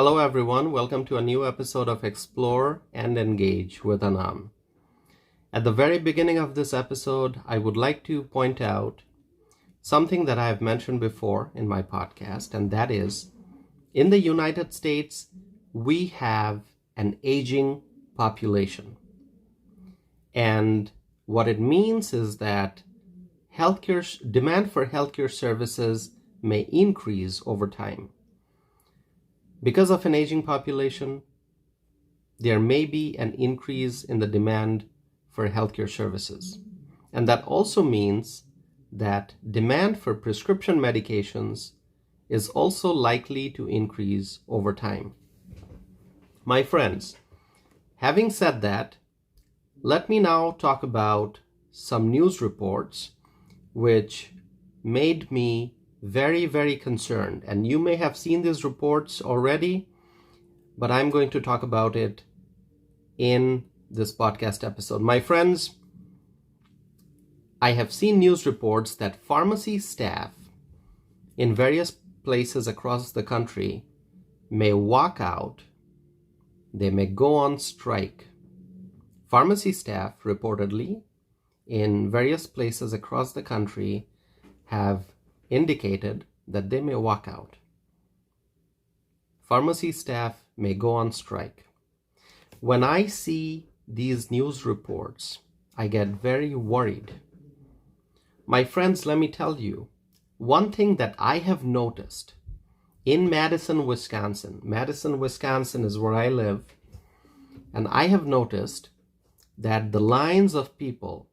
Hello everyone, welcome to a new episode of Explore and Engage with Anam. At the very beginning of this episode, I would like to point out something that I have mentioned before in my podcast, and that is, in the United States, we have an aging population. And what it means is that demand for healthcare services may increase over time. Because of an aging population, there may be an increase in the demand for healthcare services. And that also means that demand for prescription medications is also likely to increase over time. My friends, having said that, let me now talk about some news reports which made me very, very concerned. And you may have seen these reports already, but I'm going to talk about it in this podcast episode. My friends, I have seen news reports that pharmacy staff in various places across the country may walk out, they may go on strike. Pharmacy staff, reportedly, in various places across the country have indicated that they may walk out. Pharmacy staff may go on strike. When I see these news reports, I get very worried. My friends, let me tell you, one thing that I have noticed in Madison, Wisconsin is where I live, and I have noticed that the lines of people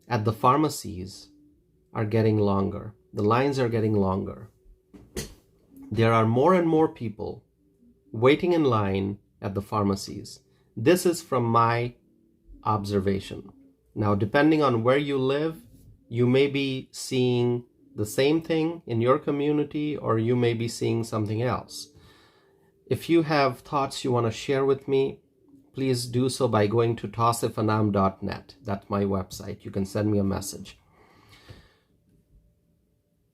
at the pharmacies are getting longer. The lines are getting longer. There are more and more people waiting in line at the pharmacies. This is from my observation. Now, depending on where you live, you may be seeing the same thing in your community, or you may be seeing something else. If you have thoughts you want to share with me, please do so by going to tossifanam.net. That's my website. You can send me a message.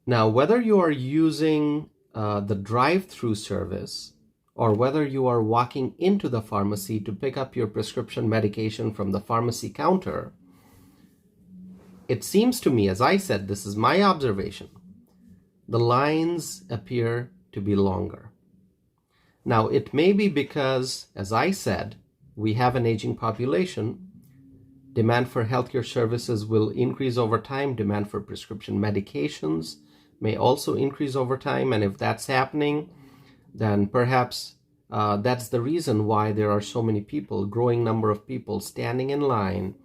Now, whether you are using the drive-through service or whether you are walking into the pharmacy to pick up your prescription medication from the pharmacy counter, it seems to me, as I said, this is my observation, the lines appear to be longer. Now, it may be because, as I said, we have an aging population. Demand for healthcare services will increase over time. Demand for prescription medications may also increase over time. And if that's happening, then perhaps that's the reason why there are so many people, growing number of people standing in line,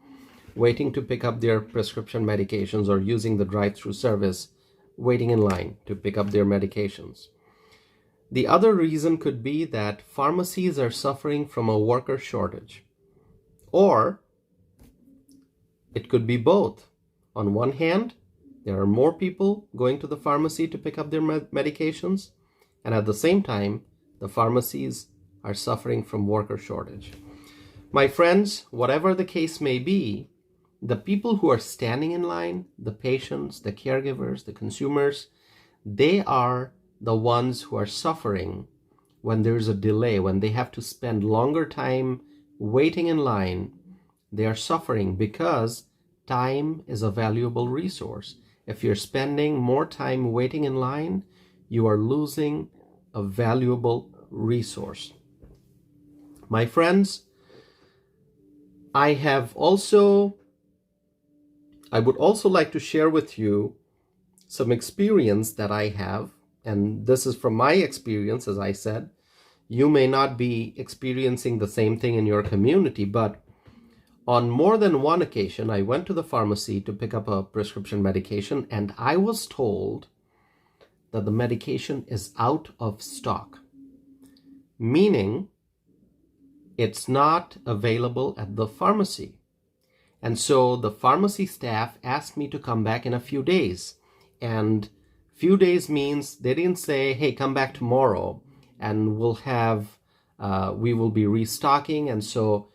waiting to pick up their prescription medications, or using the drive-through service, waiting in line to pick up their medications. The other reason could be that pharmacies are suffering from a worker shortage. Or it could be both. On one hand, there are more people going to the pharmacy to pick up their medications, and at the same time, the pharmacies are suffering from worker shortage. My friends, whatever the case may be, the people who are standing in line, the patients, the caregivers, the consumers, they are the ones who are suffering when there's a delay, when they have to spend longer time waiting in line. They are suffering because time is a valuable resource. If you're spending more time waiting in line, you are losing a valuable resource. My friends, I would also like to share with you some experience that I have, and this is from my experience. As I said, you may not be experiencing the same thing in your community, but on more than one occasion, I went to the pharmacy to pick up a prescription medication, and I was told that the medication is out of stock, meaning it's not available at the pharmacy. And so the pharmacy staff asked me to come back in a few days. And few days means they didn't say, hey, come back tomorrow and we will be restocking, and so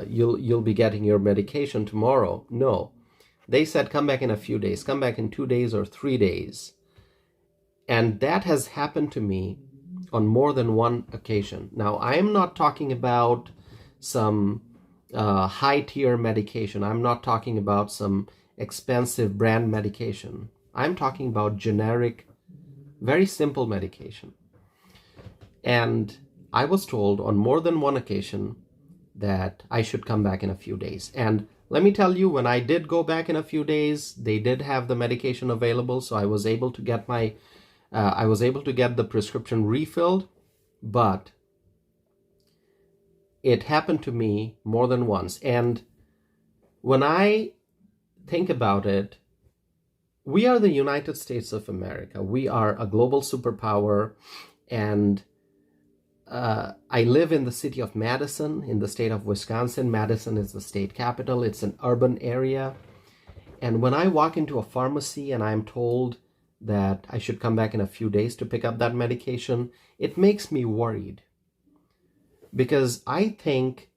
you'll be getting your medication tomorrow. No, they said come back in a few days, come back in 2 days or 3 days. And that has happened to me on more than one occasion. Now, I am not talking about some high-tier medication. I'm not talking about some expensive brand medication. I'm talking about generic, very simple medication. And I was told on more than one occasion that I should come back in a few days. And let me tell you, when I did go back in a few days, they did have the medication available, so I was able to get the prescription refilled, but it happened to me more than once. And when I think about it, we are the United States of America. We are a global superpower, and I live in the city of Madison, in the state of Wisconsin. Madison is the state capital. It's an urban area. And when I walk into a pharmacy and I'm told that I should come back in a few days to pick up that medication, it makes me worried. Because I think,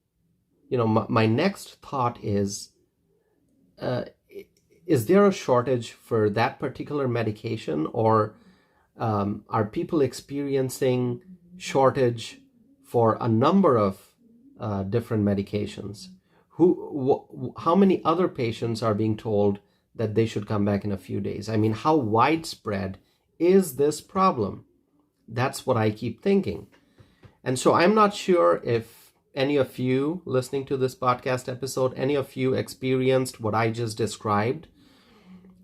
my next thought is there a shortage for that particular medication, or are people experiencing shortage for a number of different medications? How many other patients are being told that they should come back in a few days? I mean, how widespread is this problem? That's what I keep thinking. And so I'm not sure if any of you listening to this podcast episode, any of you experienced what I just described.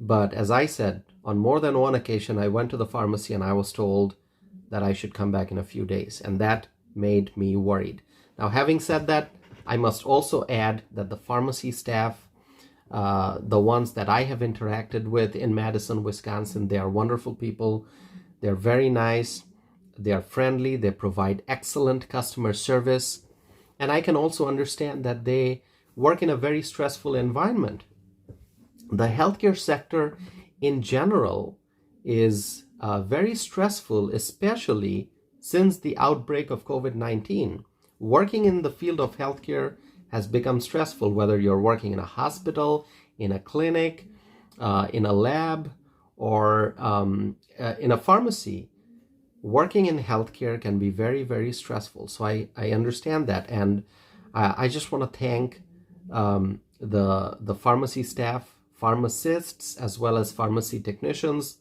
But as I said, on more than one occasion, I went to the pharmacy and I was told that I should come back in a few days. And that made me worried. Now, having said that, I must also add that the pharmacy staff, the ones that I have interacted with in Madison, Wisconsin, they are wonderful people. They're very nice. They are friendly. They provide excellent customer service. And I can also understand that they work in a very stressful environment. The healthcare sector in general is very stressful, especially since the outbreak of COVID-19. Working in the field of healthcare has become stressful, whether you're working in a hospital, in a clinic, in a lab, or in a pharmacy. Working in healthcare can be very, very stressful. So I understand that. And I just want to thank the pharmacy staff, pharmacists, as well as pharmacy technicians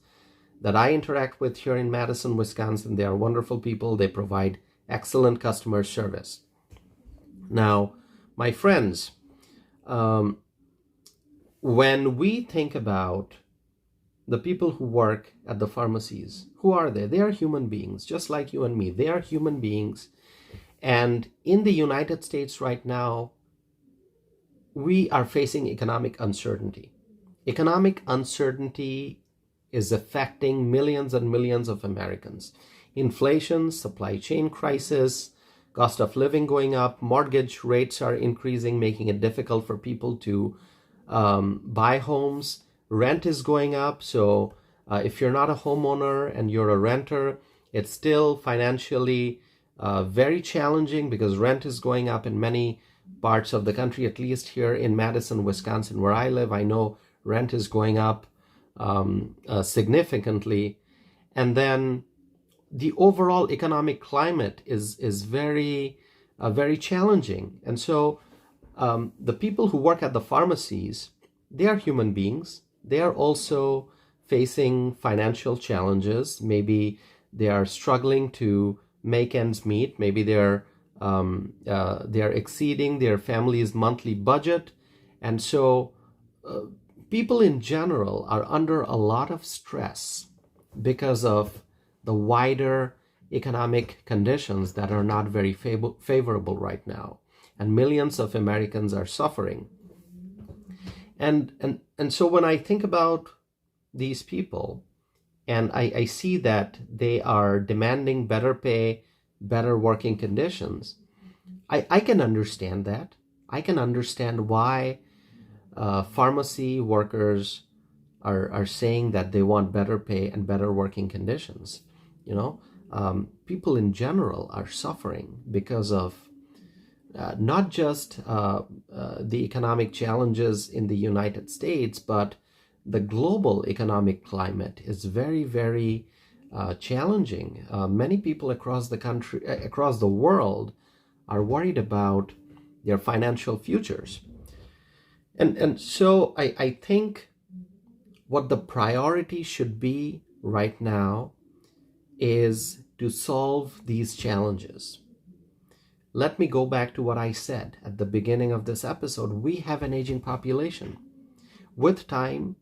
that I interact with here in Madison, Wisconsin. They are wonderful people. They provide excellent customer service. Now, my friends, when we think about the people who work at the pharmacies, who are they? They are human beings, just like you and me. They are human beings. And in the United States right now, we are facing economic uncertainty. Economic uncertainty is affecting millions and millions of Americans. Inflation, supply chain crisis, cost of living going up, mortgage rates are increasing, making it difficult for people to buy homes. Rent is going up. So if you're not a homeowner and you're a renter, it's still financially very challenging because rent is going up in many parts of the country. At least here in Madison, Wisconsin, where I live, I know rent is going up significantly. And then the overall economic climate is very, very challenging. And so the people who work at the pharmacies, they are human beings. They are also facing financial challenges. Maybe they are struggling to make ends meet. Maybe they're exceeding their family's monthly budget. And so people in general are under a lot of stress because of the wider economic conditions that are not very favorable right now. And millions of Americans are suffering. And so when I think about these people and I see that they are demanding better pay, better working conditions, I can understand that. I can understand why pharmacy workers are saying that they want better pay and better working conditions. People in general are suffering because of not just the economic challenges in the United States, but the global economic climate is very, very challenging. Many people across the country, across the world, are worried about their financial futures. And so I think what the priority should be right now is to solve these challenges. Let me go back to what I said at the beginning of this episode. We have an aging population. With time,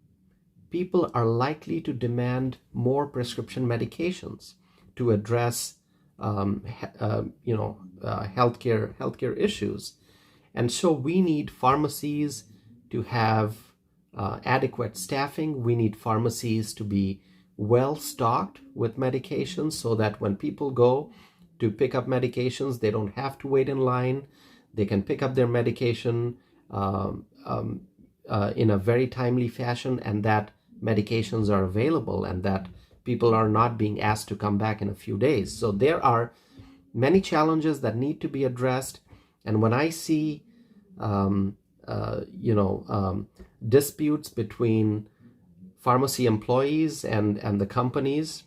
people are likely to demand more prescription medications to address healthcare issues. And so we need pharmacies to have adequate staffing. We need pharmacies to be well stocked with medications so that when people go to pick up medications, they don't have to wait in line. They can pick up their medication in a very timely fashion, and that medications are available, and that people are not being asked to come back in a few days. So there are many challenges that need to be addressed. And when I see disputes between pharmacy employees and the companies,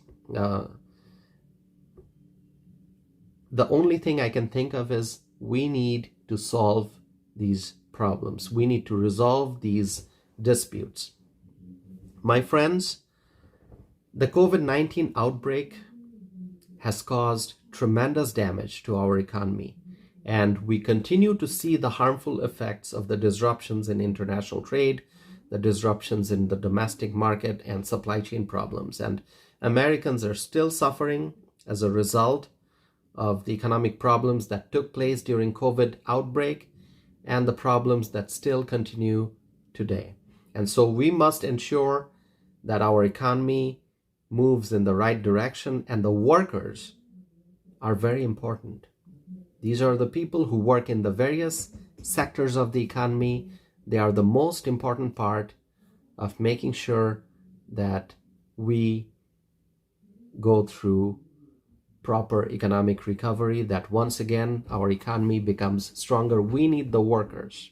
the only thing I can think of is we need to solve these problems. We need to resolve these disputes. My friends, the COVID-19 outbreak has caused tremendous damage to our economy, and we continue to see the harmful effects of the disruptions in international trade, the disruptions in the domestic market, and supply chain problems. And Americans are still suffering as a result of the economic problems that took place during COVID outbreak and the problems that still continue today. And so we must ensure that our economy moves in the right direction, and the workers are very important. These are the people who work in the various sectors of the economy. They are the most important part of making sure that we go through proper economic recovery, that once again our economy becomes stronger. We need the workers.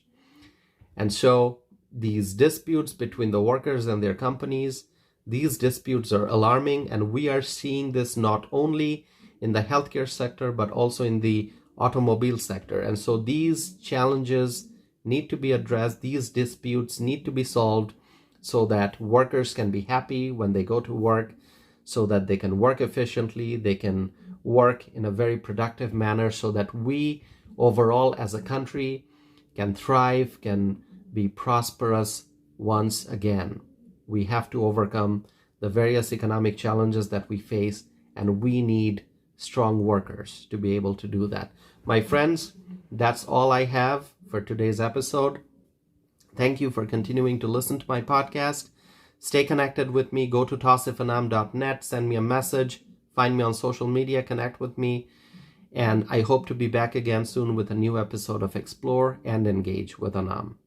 And so these disputes between the workers and their companies, these disputes are alarming, and we are seeing this not only in the healthcare sector but also in the automobile sector. And so these challenges need to be addressed. These disputes need to be solved so that workers can be happy when they go to work, so that they can work efficiently, they can work in a very productive manner, so that we overall as a country can thrive, can be prosperous once again. We have to overcome the various economic challenges that we face, and we need strong workers to be able to do that. My friends, that's all I have for today's episode. Thank you for continuing to listen to my podcast. Stay connected with me. Go to tasifanam.net, send me a message, find me on social media, connect with me, and I hope to be back again soon with a new episode of Explore and Engage with Anam.